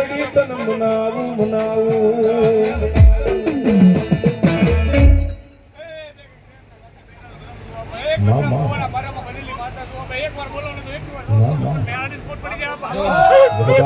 મેલડી તન મનાવું મનાવું મામા એકવાર બોલો ને તો એકવાર મામા મેલડી સ્પોટ પડી ગયા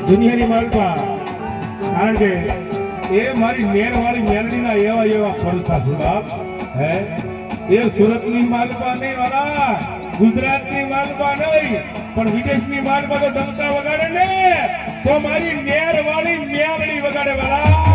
દુનિયાની માલપા કારણ કે એ મારી મેરવાળી મેલડીના એવા એવા ફરસા છે બાપ હે એ સુરતની માલપા નહીં વાળા ગુજરાતની માલપા નહીં પણ વિદેશની માલપા તો ડંકા વગાડે ને તો મારી મેરવાળી મેલડી વગાડે વાળા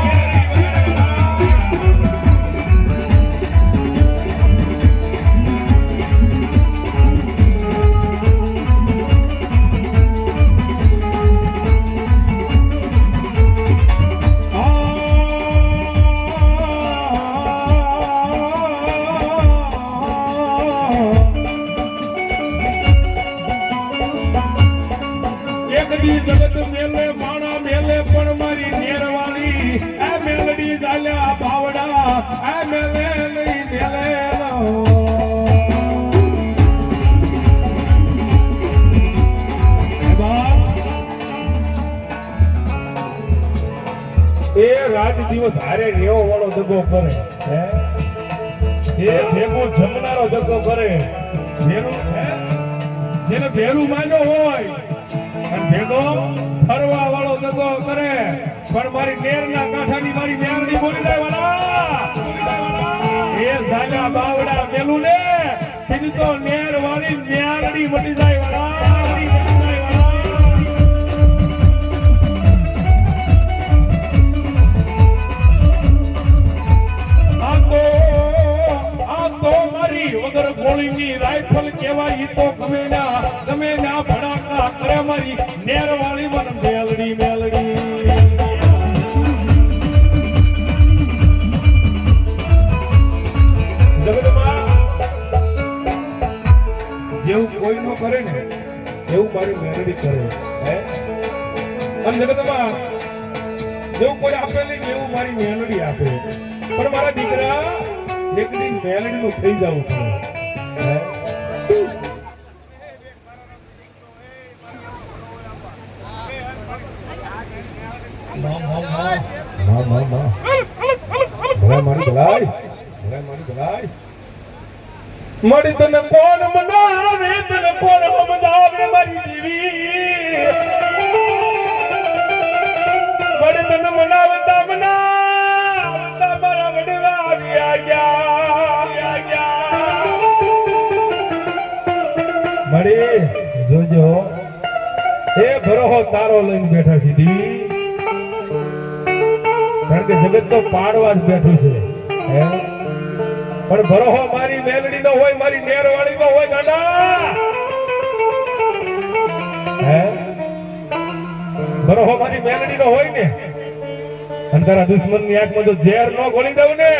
જગત મેલે માણા મેલે પણ મારી નેરવાળી આ મેલડી ચાલ્યા બાવડા આ મેલે લઈ મેલે એ રાત દિવસ હારે રેવો વાળો દગો કરે હે એ ભેગો જમનારો દગો કરે જેને ભેરું માન્યો હોય ભેગો ફરવા વાળો દગો કરે પણ મારી નેરના કાંઠાની મારી મેલડી બોલી જાય વાળા એ સાજા બાવડા મેલું ને કીધું તો નેર વાળી મેલડી બની જાય વાળા વગર ગોળીની રાઇફલ કેવાય ઈ તો ગમે ના ભડાકા કરે મારી નેરવાળી મન મેલડી મેલડી જગતમાં જેવું કોઈ નો કરે ને એવું મારી મેલડી કરે હે અને જગતમાં જેવું કોઈ આપે નહીં એવું મારી મેલડી આપે પણ મારા દીકરા એક દિન મેલડી નું થઈ જવું પડે મારી ભલાઈ મળી તને કોણ મનાવે તને કોણ સમજાવે મારી જીવી મળી તને મનાવતા મારા વડવા આવ્યા ગયા મળી જોજો એ ભરોહો તારો લઈને બેઠા સીધી કારણ કે જગત તો પાડવા જ બેઠું છે હે પણ ભરોહો મારી મેલડી નો હોય મારી નેરવાળી નો હોય ગાંડા હે ભરોહો મારી મેલડી નો હોય ને અને તારા દુશ્મન ની આંખમાં જો ઝેર નો ગોળી દઉં ને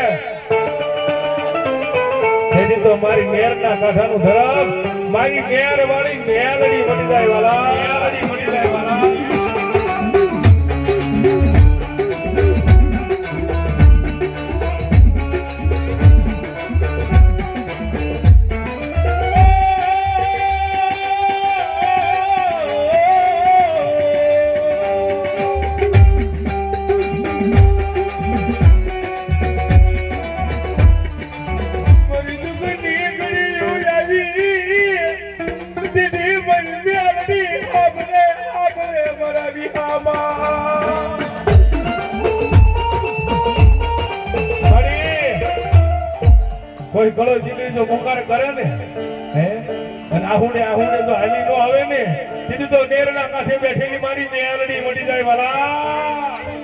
તેથી તો મારી નેર ના કાંઠાનું ધરમ મારી નેરવાળી મેલડી મળી જાય વાલા મેલડી મળી જાય વાલા કોઈ કળો જીલી જો મુકાર કરે ને હે અને આહુડે જો હાલી નો આવે ને સીધી તો નેરના કાંઠે બેઠેલી મારી મેલડી મળી જાય વાલા